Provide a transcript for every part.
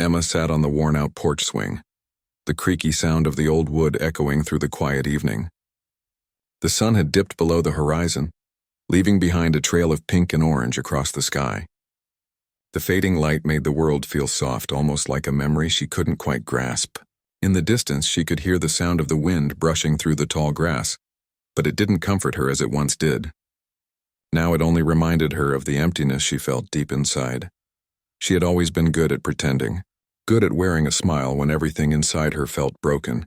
Emma sat on the worn-out porch swing, the creaky sound of the old wood echoing through the quiet evening. The sun had dipped below the horizon, leaving behind a trail of pink and orange across the sky. The fading light made the world feel soft, almost like a memory she couldn't quite grasp. In the distance, she could hear the sound of the wind brushing through the tall grass, but it didn't comfort her as it once did. Now it only reminded her of the emptiness she felt deep inside. She had always been good at pretending, good at wearing a smile when everything inside her felt broken.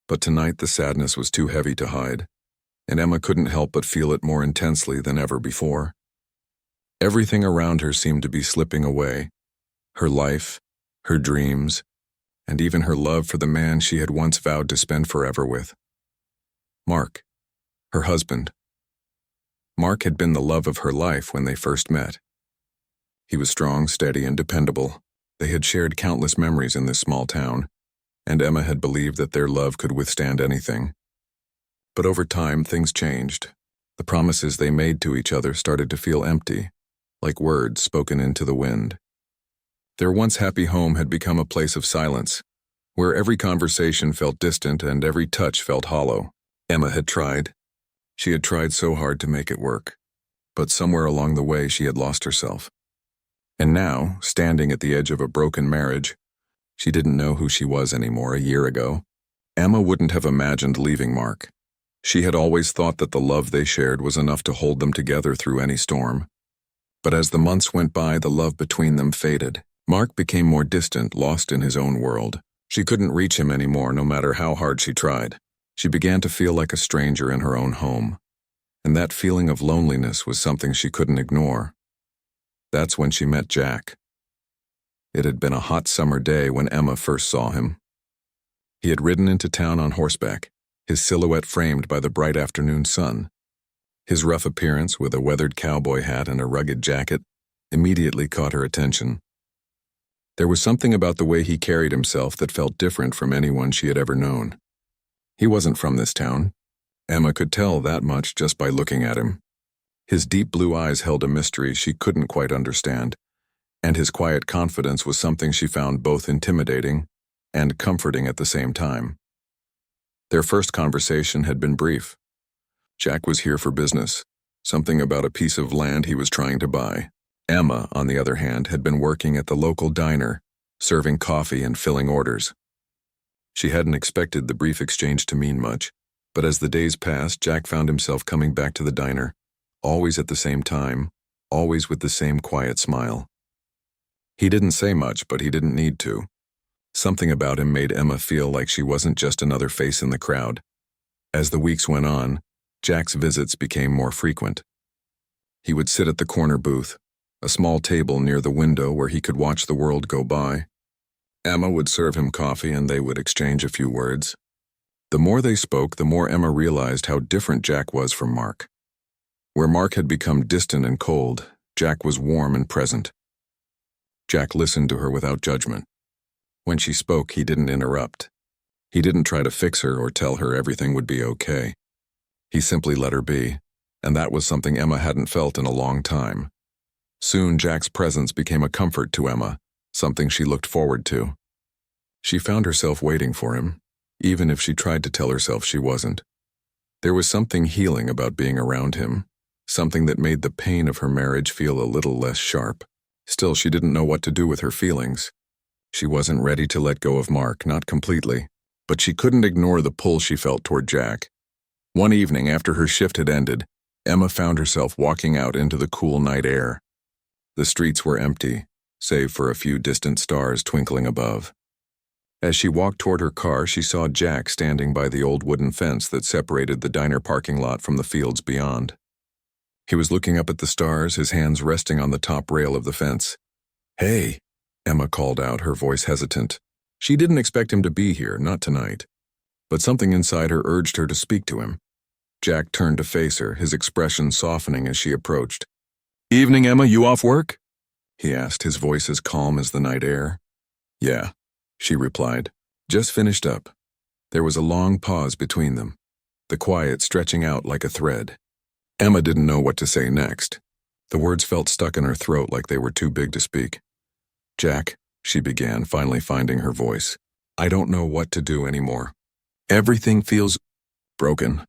But tonight the sadness was too heavy to hide, and Emma couldn't help but feel it more intensely than ever before. Everything around her seemed to be slipping away. Her life, her dreams, and even her love for the man she had once vowed to spend forever with. Mark, her husband. Mark had been the love of her life when they first met. He was strong, steady, and dependable. They had shared countless memories in this small town, and Emma had believed that their love could withstand anything. But over time, things changed. The promises they made to each other started to feel empty, like words spoken into the wind. Their once happy home had become a place of silence, where every conversation felt distant and every touch felt hollow. Emma had tried. She had tried so hard to make it work, but somewhere along the way she had lost herself. And now, standing at the edge of a broken marriage, she didn't know who she was anymore a year ago. Emma wouldn't have imagined leaving Mark. She had always thought that the love they shared was enough to hold them together through any storm. But as the months went by, the love between them faded. Mark became more distant, lost in his own world. She couldn't reach him anymore, no matter how hard she tried. She began to feel like a stranger in her own home, and that feeling of loneliness was something she couldn't ignore. That's when she met Jack. It had been a hot summer day when Emma first saw him. He had ridden into town on horseback, his silhouette framed by the bright afternoon sun. His rough appearance, with a weathered cowboy hat and a rugged jacket, immediately caught her attention. There was something about the way he carried himself that felt different from anyone she had ever known. He wasn't from this town. Emma could tell that much just by looking at him. His deep blue eyes held a mystery she couldn't quite understand, and his quiet confidence was something she found both intimidating and comforting at the same time. Their first conversation had been brief. Jack was here for business, something about a piece of land he was trying to buy. Emma, on the other hand, had been working at the local diner, serving coffee and filling orders. She hadn't expected the brief exchange to mean much, but as the days passed, Jack found himself coming back to the diner, always at the same time, always with the same quiet smile. He didn't say much, but he didn't need to. Something about him made Emma feel like she wasn't just another face in the crowd. As the weeks went on, Jack's visits became more frequent. He would sit at the corner booth, a small table near the window where he could watch the world go by. Emma would serve him coffee and they would exchange a few words. The more they spoke, the more Emma realized how different Jack was from Mark. Where Mark had become distant and cold, Jack was warm and present. Jack listened to her without judgment. When she spoke, he didn't interrupt. He didn't try to fix her or tell her everything would be okay. He simply let her be, and that was something Emma hadn't felt in a long time. Soon, Jack's presence became a comfort to Emma, something she looked forward to. She found herself waiting for him, even if she tried to tell herself she wasn't. There was something healing about being around him, something that made the pain of her marriage feel a little less sharp. Still, she didn't know what to do with her feelings. She wasn't ready to let go of Mark, not completely, but she couldn't ignore the pull she felt toward Jack. One evening, after her shift had ended, Emma found herself walking out into the cool night air. The streets were empty, save for a few distant stars twinkling above. As she walked toward her car, she saw Jack standing by the old wooden fence that separated the diner parking lot from the fields beyond. He was looking up at the stars, his hands resting on the top rail of the fence. "Hey," Emma called out, her voice hesitant. She didn't expect him to be here, not tonight. But something inside her urged her to speak to him. Jack turned to face her, his expression softening as she approached. "Evening, Emma, you off work?" he asked, his voice as calm as the night air. "Yeah," she replied. "Just finished up." There was a long pause between them, the quiet stretching out like a thread. Emma didn't know what to say next. The words felt stuck in her throat like they were too big to speak. "Jack," she began, finally finding her voice. "I don't know what to do anymore. Everything feels broken."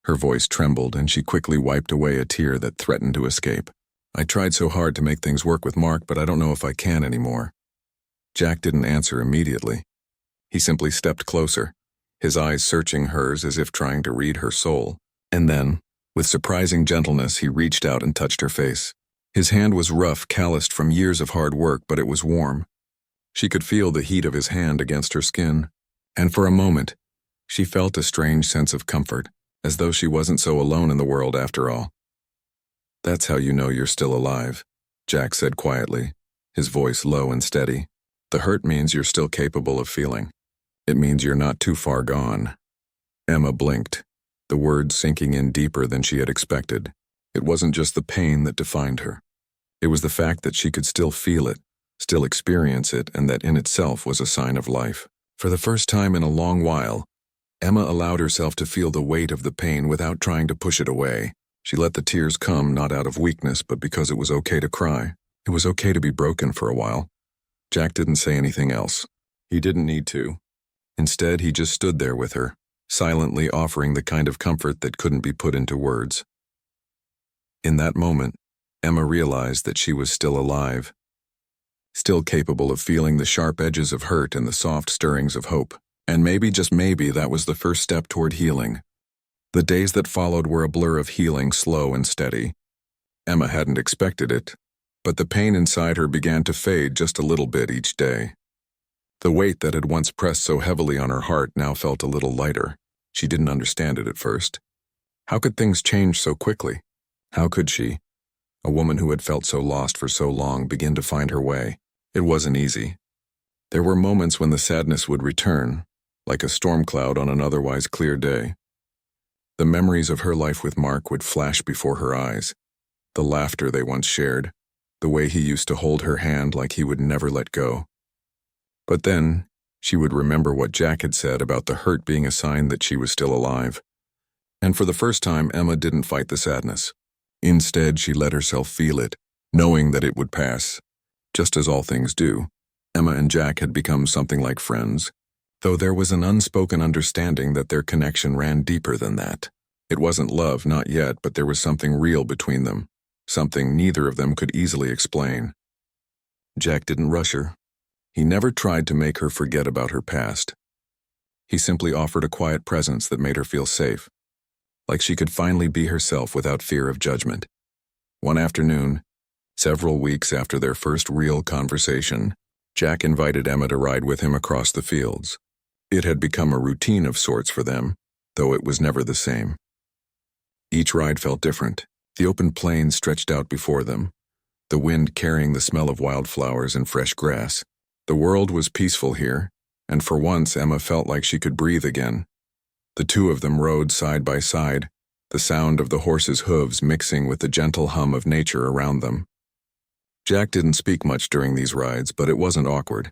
Her voice trembled, and she quickly wiped away a tear that threatened to escape. "I tried so hard to make things work with Mark, but I don't know if I can anymore." Jack didn't answer immediately. He simply stepped closer, his eyes searching hers as if trying to read her soul. And then, with surprising gentleness, he reached out and touched her face. His hand was rough, calloused from years of hard work, but it was warm. She could feel the heat of his hand against her skin, and for a moment, she felt a strange sense of comfort, as though she wasn't so alone in the world after all. "That's how you know you're still alive," Jack said quietly, his voice low and steady. "The hurt means you're still capable of feeling. It means you're not too far gone." Emma blinked, the words sinking in deeper than she had expected. It wasn't just the pain that defined her. It was the fact that she could still feel it, still experience it, and that in itself was a sign of life. For the first time in a long while, Emma allowed herself to feel the weight of the pain without trying to push it away. She let the tears come not out of weakness, but because it was okay to cry. It was okay to be broken for a while. Jack didn't say anything else. He didn't need to. Instead, he just stood there with her, silently offering the kind of comfort that couldn't be put into words. In that moment, Emma realized that she was still alive, still capable of feeling the sharp edges of hurt and the soft stirrings of hope. And maybe, just maybe, that was the first step toward healing. The days that followed were a blur of healing, slow and steady. Emma hadn't expected it, but the pain inside her began to fade just a little bit each day. The weight that had once pressed so heavily on her heart now felt a little lighter. She didn't understand it at first. How could things change so quickly? How could she, a woman who had felt so lost for so long, begin to find her way? It wasn't easy. There were moments when the sadness would return, like a storm cloud on an otherwise clear day. The memories of her life with Mark would flash before her eyes, the laughter they once shared, the way he used to hold her hand like he would never let go. But then, she would remember what Jack had said about the hurt being a sign that she was still alive. And for the first time, Emma didn't fight the sadness. Instead, she let herself feel it, knowing that it would pass. Just as all things do, Emma and Jack had become something like friends, though there was an unspoken understanding that their connection ran deeper than that. It wasn't love, not yet, but there was something real between them, something neither of them could easily explain. Jack didn't rush her. He never tried to make her forget about her past. He simply offered a quiet presence that made her feel safe, like she could finally be herself without fear of judgment. One afternoon, several weeks after their first real conversation, Jack invited Emma to ride with him across the fields. It had become a routine of sorts for them, though it was never the same. Each ride felt different. The open plains stretched out before them, the wind carrying the smell of wildflowers and fresh grass. The world was peaceful here, and for once Emma felt like she could breathe again. The two of them rode side by side, the sound of the horses' hooves mixing with the gentle hum of nature around them. Jack didn't speak much during these rides, but it wasn't awkward.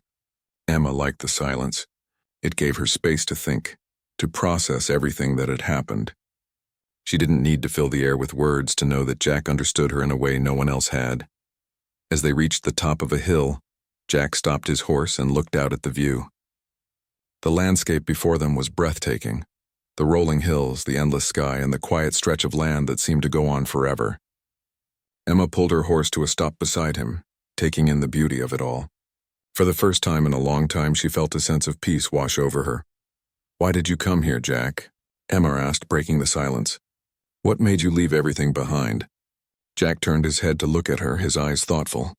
Emma liked the silence. It gave her space to think, to process everything that had happened. She didn't need to fill the air with words to know that Jack understood her in a way no one else had. As they reached the top of a hill, Jack stopped his horse and looked out at the view. The landscape before them was breathtaking. The rolling hills, the endless sky, and the quiet stretch of land that seemed to go on forever. Emma pulled her horse to a stop beside him, taking in the beauty of it all. For the first time in a long time, she felt a sense of peace wash over her. "Why did you come here, Jack?" Emma asked, breaking the silence. "What made you leave everything behind?" Jack turned his head to look at her, his eyes thoughtful.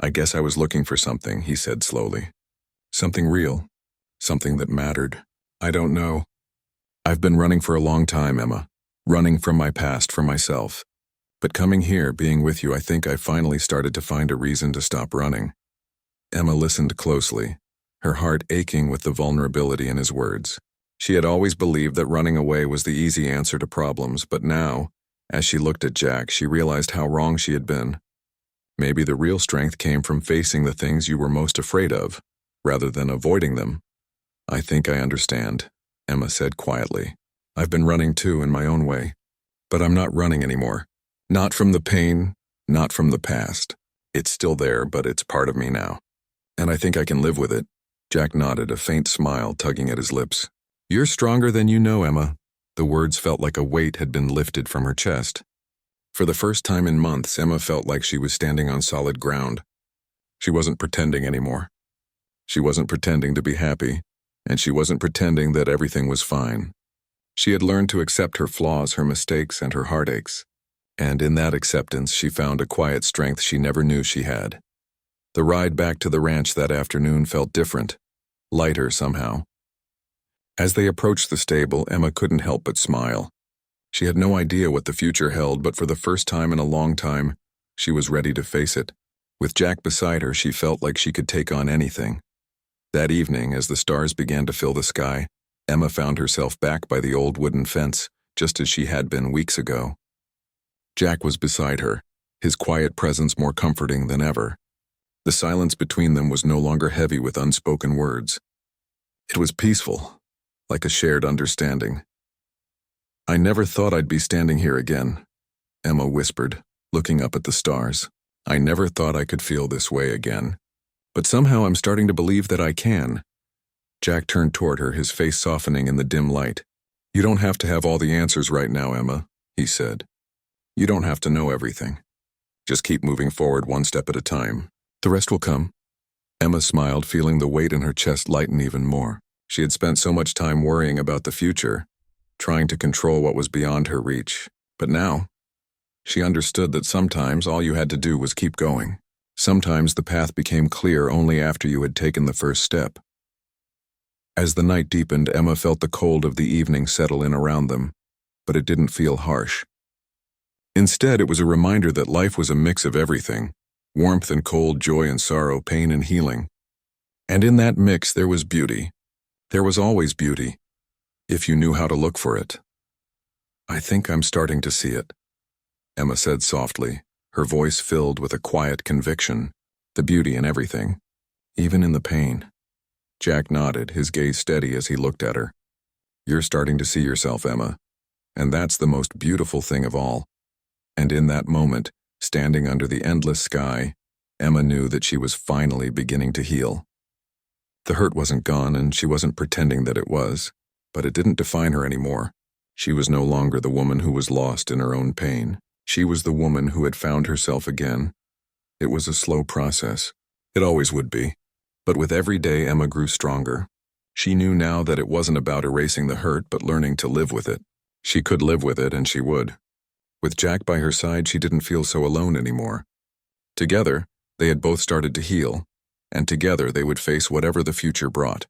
"I guess I was looking for something," he said slowly. "Something real. Something that mattered. I don't know. I've been running for a long time, Emma. Running from my past, from myself. But coming here, being with you, I think I finally started to find a reason to stop running." Emma listened closely, her heart aching with the vulnerability in his words. She had always believed that running away was the easy answer to problems, but now, as she looked at Jack, she realized how wrong she had been. Maybe the real strength came from facing the things you were most afraid of, rather than avoiding them. "I think I understand," Emma said quietly. "I've been running too in my own way, but I'm not running anymore. Not from the pain, not from the past. It's still there, but it's part of me now." And I think I can live with it. Jack nodded, a faint smile tugging at his lips. You're stronger than you know, Emma. The words felt like a weight had been lifted from her chest. For the first time in months, Emma felt like she was standing on solid ground. She wasn't pretending anymore. She wasn't pretending to be happy, and she wasn't pretending that everything was fine. She had learned to accept her flaws, her mistakes, and her heartaches. And in that acceptance, she found a quiet strength she never knew she had. The ride back to the ranch that afternoon felt different, lighter somehow. As they approached the stable, Emma couldn't help but smile. She had no idea what the future held, but for the first time in a long time, she was ready to face it. With Jack beside her, she felt like she could take on anything. That evening, as the stars began to fill the sky, Emma found herself back by the old wooden fence, just as she had been weeks ago. Jack was beside her, his quiet presence more comforting than ever. The silence between them was no longer heavy with unspoken words. It was peaceful, like a shared understanding. I never thought I'd be standing here again, Emma whispered, looking up at the stars. I never thought I could feel this way again. But somehow I'm starting to believe that I can. Jack turned toward her, his face softening in the dim light. You don't have to have all the answers right now, Emma, he said. You don't have to know everything. Just keep moving forward one step at a time. The rest will come. Emma smiled, feeling the weight in her chest lighten even more. She had spent so much time worrying about the future, trying to control what was beyond her reach. But now, she understood that sometimes all you had to do was keep going. Sometimes the path became clear only after you had taken the first step. As the night deepened, Emma felt the cold of the evening settle in around them, but it didn't feel harsh. Instead, it was a reminder that life was a mix of everything, warmth and cold, joy and sorrow, pain and healing. And in that mix there was beauty. There was always beauty, if you knew how to look for it. I think I'm starting to see it, Emma said softly, her voice filled with a quiet conviction, the beauty in everything, even in the pain. Jack nodded, his gaze steady as he looked at her. You're starting to see yourself, Emma, and that's the most beautiful thing of all. And in that moment, standing under the endless sky, Emma knew that she was finally beginning to heal. The hurt wasn't gone, and she wasn't pretending that it was, but it didn't define her anymore. She was no longer the woman who was lost in her own pain. She was the woman who had found herself again. It was a slow process. It always would be. But with every day, Emma grew stronger. She knew now that it wasn't about erasing the hurt, but learning to live with it. She could live with it, and she would. With Jack by her side, she didn't feel so alone anymore. Together, they had both started to heal, and together they would face whatever the future brought.